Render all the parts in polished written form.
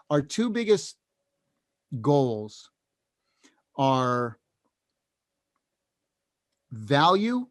our two biggest goals are value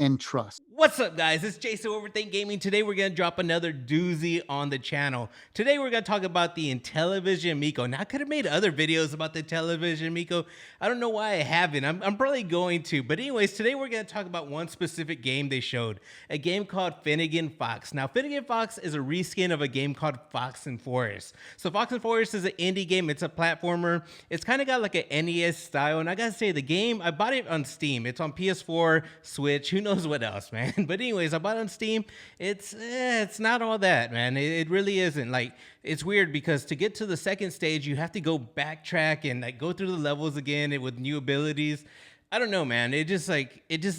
and trust. What's up, guys? It's Jason Overthink Gaming. Today we're going to drop another doozy on the channel. Today we're going to talk about the Intellivision Amico. Now, I could have made other videos about the Intellivision Amico. I don't know why I haven't. I'm probably going to. But anyways, today we're going to talk about one specific game they showed. A game called Finnegan Fox. Now, Finnegan Fox is a reskin of a game called Fox and Forest. So Fox and Forest is an indie game. It's a platformer. It's kind of got like an NES style. And I got to say, the game, I bought it on Steam. It's on PS4, Switch, who knows what else, man. But anyways, I bought it on Steam. It's not all that, man. It really isn't. Like, it's weird because to get to the second stage, you have to go backtrack and like go through the levels again with new abilities. I don't know, man. It just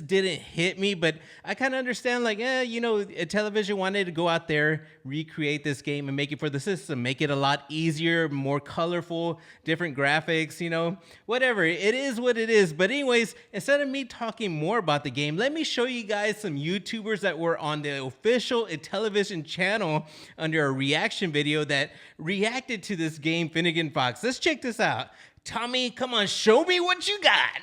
didn't hit me, but I kind of understand, like, Intellivision wanted to go out there, recreate this game and make it for the system, make it a lot easier, more colorful, different graphics, whatever. It is what it is. But anyways, instead of me talking more about the game, let me show you guys some YouTubers that were on the official Intellivision channel under a reaction video that reacted to this game, Finnegan Fox. Let's check this out. Tommy, come on, show me what you got.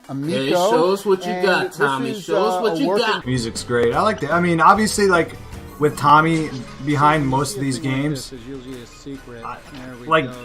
Amico, hey, show us what you got, Tommy. Show us what you got. Music's great. I like that. I mean, obviously, like with Tommy behind most of these games,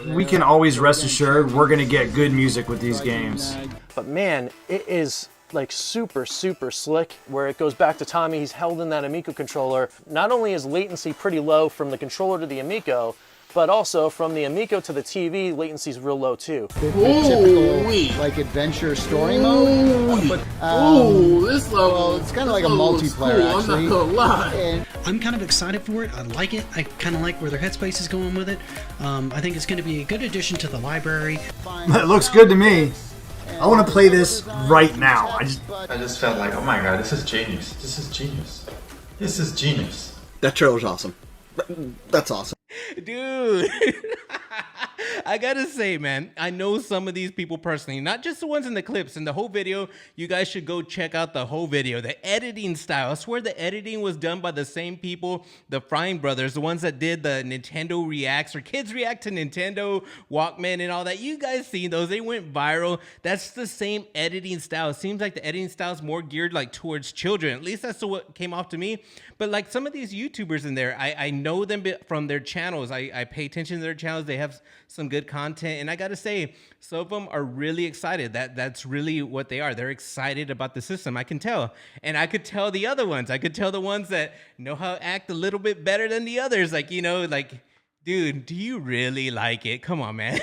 we can always rest assured we're gonna get good music with these games. But man, it is like super slick. Where it goes back to Tommy, he's held in that Amico controller. Not only is latency pretty low from the controller to the Amico, but also from the Amico to the TV, latency's real low too. The typical, like, adventure story mode. But, this level, well, it's kind of like a multiplayer, cool, actually. I'm not gonna lie. I'm kind of excited for it. I like it. I kind of like where their headspace is going with it. I think it's going to be a good addition to the library. It looks good to me. I want to play this right now. I just felt like, oh my god, this is genius. This is genius. This is genius. That trailer's awesome. That's awesome. Dude, I gotta say, man, I know some of these people personally, not just the ones in the clips. In the whole video, you guys should go check out the whole video. The editing style, I swear the editing was done by the same people, the Frying Brothers, the ones that did the Nintendo Reacts or Kids React to Nintendo Walkman and all that. You guys seen those, they went viral. That's the same editing style. It seems like the editing style is more geared like towards children. At least that's what came off to me. But like some of these YouTubers in there, I know them from their channels. I pay attention to their channels. They have some good content. And I got to say, some of them are really excited. That's really what they are. They're excited about the system. I can tell. And I could tell the other ones. I could tell the ones that know how to act a little bit better than the others. Like, dude, do you really like it? Come on, man.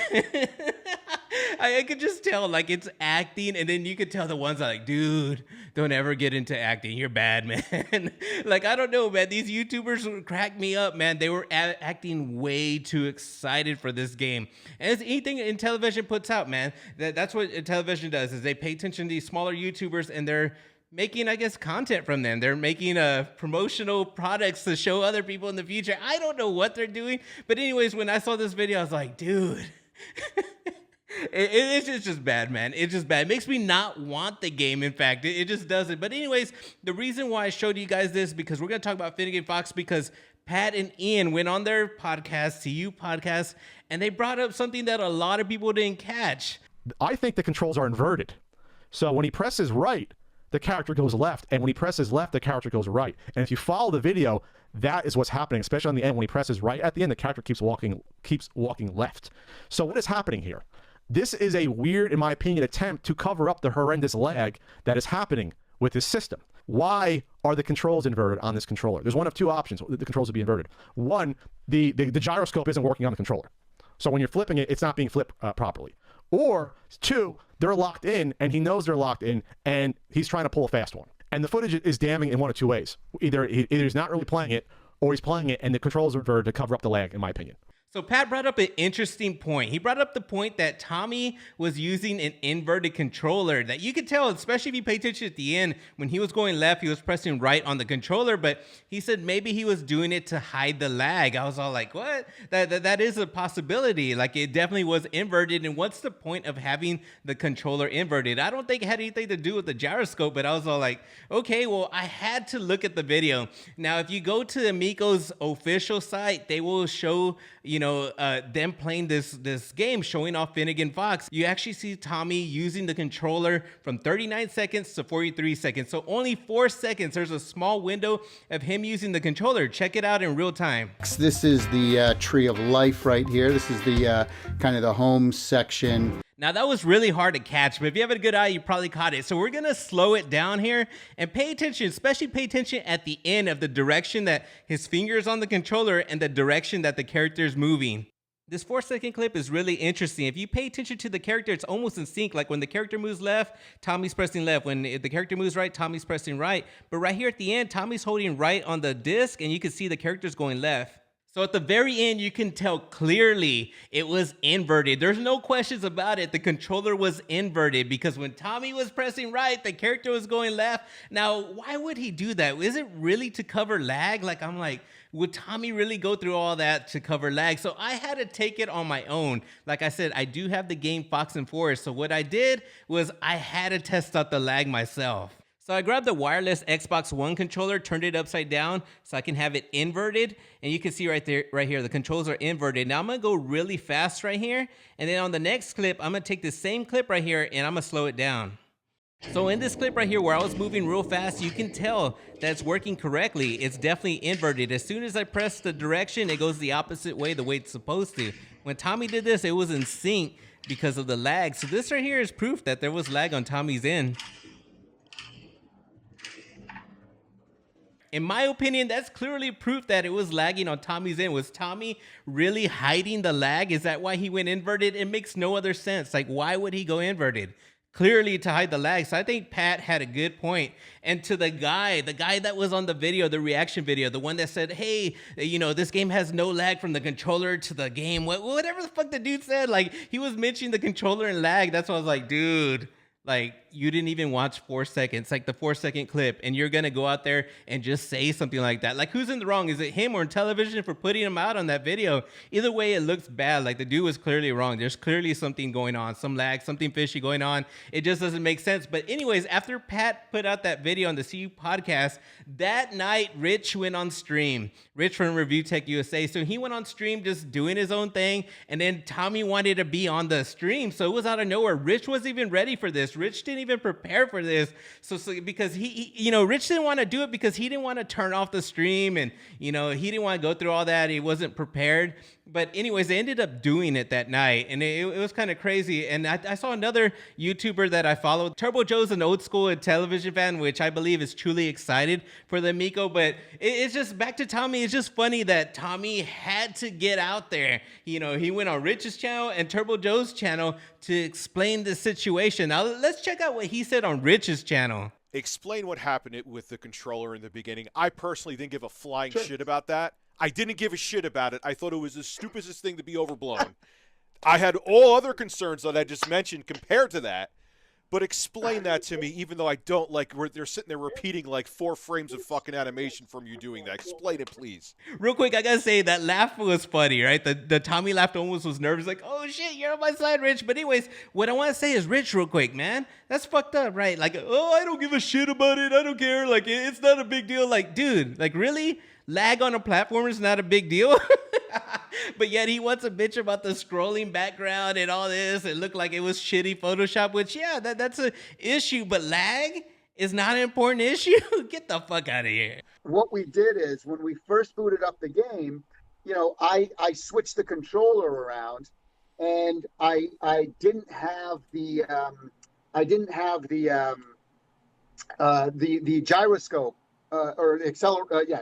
I could just tell, like, it's acting, and then you could tell the ones that are like, dude, don't ever get into acting. You're bad, man. Like, I don't know, man. These YouTubers crack me up, man. They were acting way too excited for this game. And it's anything Intellivision puts out, man. That's what Intellivision does, is they pay attention to these smaller YouTubers, and they're making, I guess, content from them. They're making promotional products to show other people in the future. I don't know what they're doing. But anyways, when I saw this video, I was like, dude... It's just bad, man. It's just bad. It makes me not want the game, in fact. It just doesn't. But anyways, the reason why I showed you guys this, because we're going to talk about Finnegan Fox, because Pat and Ian went on their podcast, TU podcast, and they brought up something that a lot of people didn't catch. I think the controls are inverted. So when he presses right, the character goes left, and when he presses left, the character goes right. And if you follow the video, that is what's happening, especially on the end. When he presses right at the end, the character keeps walking left. So what is happening here? This is a weird, in my opinion, attempt to cover up the horrendous lag that is happening with this system. Why are the controls inverted on this controller? There's one of two options. The controls would be inverted. One, the gyroscope isn't working on the controller. So when you're flipping it, it's not being flipped properly. Or two, they're locked in, and he knows they're locked in, and he's trying to pull a fast one. And the footage is damning in one of two ways. Either he's not really playing it, or he's playing it, and the controls are inverted to cover up the lag, in my opinion. So Pat brought up an interesting point. He brought up the point that Tommy was using an inverted controller, that you could tell, especially if you pay attention at the end, when he was going left, he was pressing right on the controller, but he said maybe he was doing it to hide the lag. I was all like, what? That is a possibility. Like, it definitely was inverted, and what's the point of having the controller inverted? I don't think it had anything to do with the gyroscope, but I was all like, okay, well, I had to look at the video. Now, if you go to Amico's official site, they will show, them playing this game, showing off Finnegan Fox, you actually see Tommy using the controller from 39 seconds to 43 seconds. So only 4 seconds. There's a small window of him using the controller. Check it out in real time. This is the Tree of Life right here. This is the kind of the home section. Now that was really hard to catch, but if you have a good eye, you probably caught it. So we're gonna slow it down here and pay attention, especially pay attention at the end of the direction that his finger is on the controller and the direction that the character is moving. This 4-second clip is really interesting. If you pay attention to the character, it's almost in sync. Like when the character moves left, Tommy's pressing left. When the character moves right, Tommy's pressing right. But right here at the end, Tommy's holding right on the disc and you can see the character's going left. So at the very end, you can tell clearly it was inverted. There's no questions about it. The controller was inverted because when Tommy was pressing right, the character was going left. Now, why would he do that? Is it really to cover lag? Like, I'm like, would Tommy really go through all that to cover lag? So I had to take it on my own. Like I said, I do have the game Fox and Forest. So what I did was I had to test out the lag myself. So I grabbed the wireless Xbox One controller, turned it upside down so I can have it inverted. And you can see right here, the controls are inverted. Now I'm gonna go really fast right here. And then on the next clip, I'm gonna take the same clip right here and I'm gonna slow it down. So in this clip right here where I was moving real fast, you can tell that it's working correctly. It's definitely inverted. As soon as I press the direction, it goes the opposite way, the way it's supposed to. When Tommy did this, it was in sync because of the lag. So this right here is proof that there was lag on Tommy's end. In my opinion, that's clearly proof that it was lagging on Tommy's end. Was Tommy really hiding the lag? Is that why he went inverted? It makes no other sense. Like, why would he go inverted? Clearly to hide the lag. So I think Pat had a good point. And to the guy that was on the video, the reaction video, the one that said, hey, this game has no lag from the controller to the game. Whatever the fuck the dude said, like, he was mentioning the controller and lag. That's why I was like, dude, like, you didn't even watch 4 seconds, like the 4-second clip, and you're gonna go out there and just say something like that. Like, who's in the wrong? Is it him or Intellivision for putting him out on that video? Either way, it looks bad. Like, the dude was clearly wrong. There's clearly something going on, some lag, something fishy going on. It just doesn't make sense. But anyways, after Pat put out that video on the CU podcast, that night, Rich went on stream. Rich from Review Tech USA. So he went on stream just doing his own thing, and then Tommy wanted to be on the stream. So it was out of nowhere. Rich wasn't even ready for this. Rich didn't even prepare for this. So because he Rich didn't want to do it because he didn't want to turn off the stream and, he didn't want to go through all that. He wasn't prepared. But anyways, they ended up doing it that night, and it was kind of crazy. And I saw another YouTuber that I followed. Turbo Joe's an old school Intellivision fan, which I believe is truly excited for the Amico. But it's just back to Tommy. It's just funny that Tommy had to get out there. He went on Rich's channel and Turbo Joe's channel to explain the situation. Now let's check out what he said on Rich's channel. Explain what happened with the controller in the beginning. I personally didn't give a flying shit about that. I didn't give a shit about it. I thought it was the stupidest thing to be overblown. I had all other concerns that I just mentioned compared to that. But explain that to me, even though I don't like where they're sitting there repeating like 4 frames of fucking animation from you doing that. Explain it, please. Real quick, I gotta say that laugh was funny, right? The Tommy laugh almost was nervous, like, oh shit, you're on my side, Rich. But anyways, what I want to say is, Rich, real quick, man, that's fucked up, right? Like, oh, I don't give a shit about it. I don't care. Like, it's not a big deal. Like, dude, like, really? Lag on a platform is not a big deal? But yet he wants a bitch about the scrolling background and all this. It looked like it was shitty Photoshop, which, yeah, that's an issue. But lag is not an important issue? Get the fuck out of here. What we did is when we first booted up the game, I switced the controller around, and I didn't have the gyroscope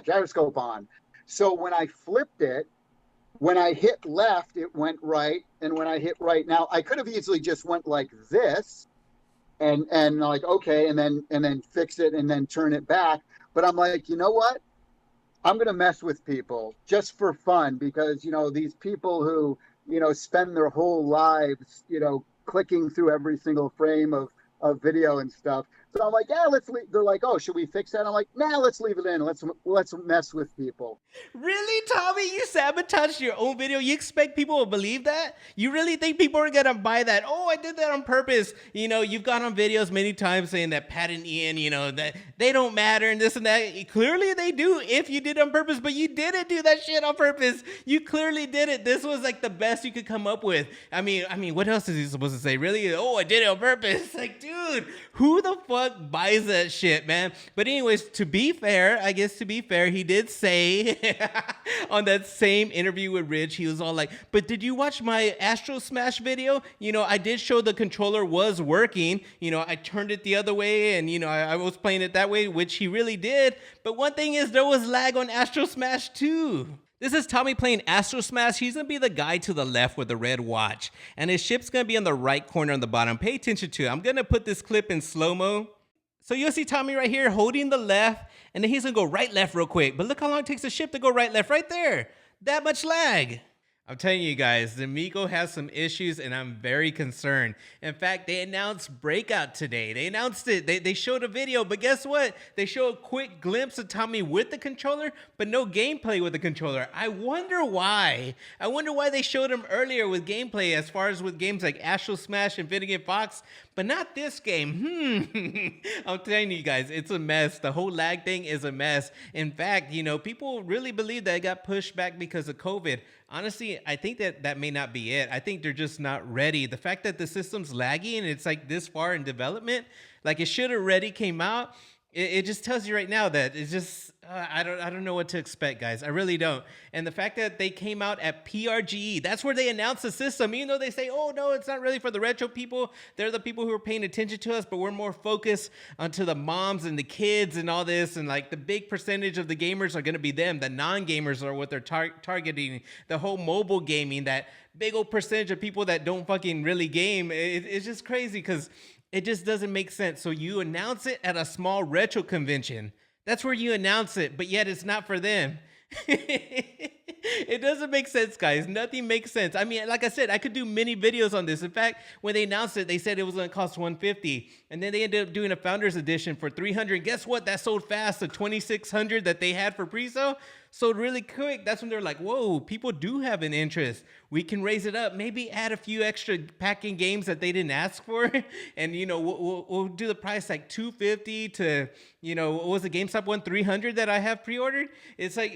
gyroscope on. So when I flipped it, when I hit left, it went right, and when I hit right, now I could have easily just went like this, and like, okay, and then fix it and then turn it back. But I'm like, you know what? I'm gonna mess with people just for fun, because these people who spend their whole lives clicking through every single frame of video and stuff. So I'm like, yeah, let's leave. They're like, oh, should we fix that? I'm like, nah, let's leave it in. Let's mess with people. Really, Tommy? You sabotaged your own video? You expect people to believe that? You really think people are gonna buy that? Oh, I did that on purpose. You know, you've gone on videos many times saying that Pat and Ian, you know, that they don't matter and this and that. Clearly they do if you did it on purpose, but you didn't do that shit on purpose. You clearly did it. This was like the best you could come up with. I mean, what else is he supposed to say? Really? Oh, I did it on purpose. Like, dude, who the fuck buys that shit, man? But anyways, to be fair, he did say on that same interview with Rich, he was all like, but did you watch my Astro Smash video? You know, I did show the controller was working. You know, I turned it the other way and, you know, I was playing it that way, which he really did. But one thing is there was lag on Astro Smash too. This is Tommy playing Astro Smash. He's going to be the guy to the left with the red watch. And his ship's going to be on the right corner on the bottom. Pay attention to it. I'm going to put this clip in slow-mo. So you'll see Tommy right here holding the left. And then he's going to go right, left real quick. But look how long it takes the ship to go right, left right there. That much lag. I'm telling you guys, the Amico has some issues and I'm very concerned. In fact, they announced Breakout today. They announced it. They showed a video, but guess what? They show a quick glimpse of Tommy with the controller, but no gameplay with the controller. I wonder why. I wonder why they showed him earlier with gameplay as far as with games like Astro Smash and Infinity Fox, but not this game. I'm telling you guys, it's a mess. The whole lag thing is a mess. In fact, you know, people really believe that it got pushed back because of COVID. Honestly, I think that may not be it. I think they're just not ready. The fact that the system's laggy and it's like this far in development, like it should have already came out. It just tells you right now that it's just, I don't know what to expect, guys. I really don't. And the fact that they came out at PRGE, that's where they announced the system. Even though they say, oh, no, it's not really for the retro people. They're the people who are paying attention to us, but we're more focused onto the moms and the kids and all this. And like the big percentage of the gamers are going to be them. The non-gamers are what they're targeting. The whole mobile gaming, that big old percentage of people that don't fucking really game. It's just crazy because it just doesn't make sense. So you announce it at a small retro convention. That's where you announce it, but yet it's not for them. It doesn't make sense, guys. Nothing makes sense. I mean, like I said, I could do many videos on this. In fact, when they announced it, they said it was going to cost $150, and then they ended up doing a Founders Edition for $300. Guess what? That sold fast. The $2,600 that they had for pre-sale sold really quick. That's when they're like, whoa, people do have an interest. We can raise it up. Maybe add a few extra packing games that they didn't ask for, and you know, we'll do the price like $250 to, you know, what was the GameStop one, $300 that I have pre-ordered? It's like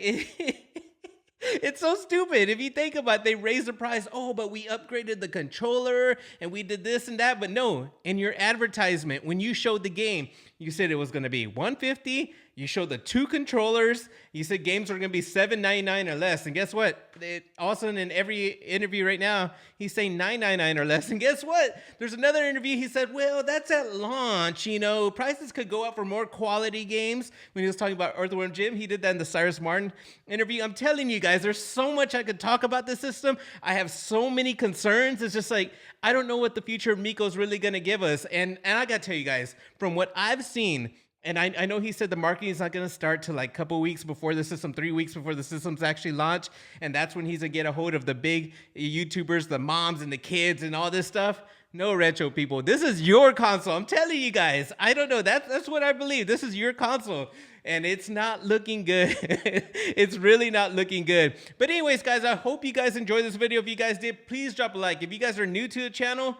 it's so stupid. If you think about it, they raised the price. Oh, but we upgraded the controller and we did this and that. But no, in your advertisement, when you showed the game, you said it was going to be $150. You showed the 2 controllers. You said games were going to be $7.99 or less. And guess what? Also in every interview right now, he's saying $9.99 or less. And guess what? There's another interview. He said, well, that's at launch. You know, prices could go up for more quality games. When he was talking about Earthworm Jim, he did that in the Cyrus Martin interview. I'm telling you guys, there's so much I could talk about this system. I have so many concerns. It's just like, I don't know what the future of Amico is really going to give us. And I got to tell you guys, from what I've seen, and I know he said the marketing is not going to start till like a couple weeks before the system, 3 weeks before the system's actually launched. And that's when he's going to get a hold of the big YouTubers, the moms and the kids and all this stuff. No, retro people, this is your console. I'm telling you guys, I don't know. That's what I believe. This is your console. And it's not looking good. It's really not looking good. But anyways, guys, I hope you guys enjoyed this video. If you guys did, please drop a like. If you guys are new to the channel,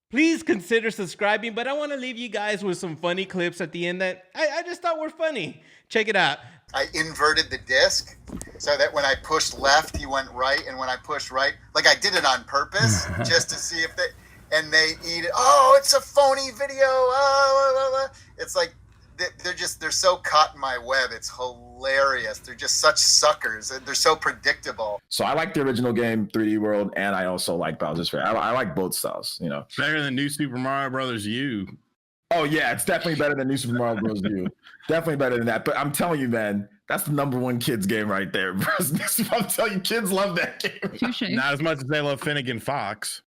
please consider subscribing. But I want to leave you guys with some funny clips at the end that I just thought were funny. Check it out. I inverted the disc so that when I pushed left, he went right. And when I pushed right, like I did it on purpose just to see if and they eat it. Oh, it's a phony video. It's like, they're so caught in my web. It's hilarious. They're just such suckers. They're so predictable. So I like the original game, 3D World, and I also like Bowser's Fury. I like both styles, you know. Better than New Super Mario Brothers U. Oh yeah, it's definitely better than New Super Mario Bros. U. Definitely better than that. But I'm telling you, man, that's the #1 kids game right there. I'm telling you, kids love that game. Not as much as they love Finnegan Fox.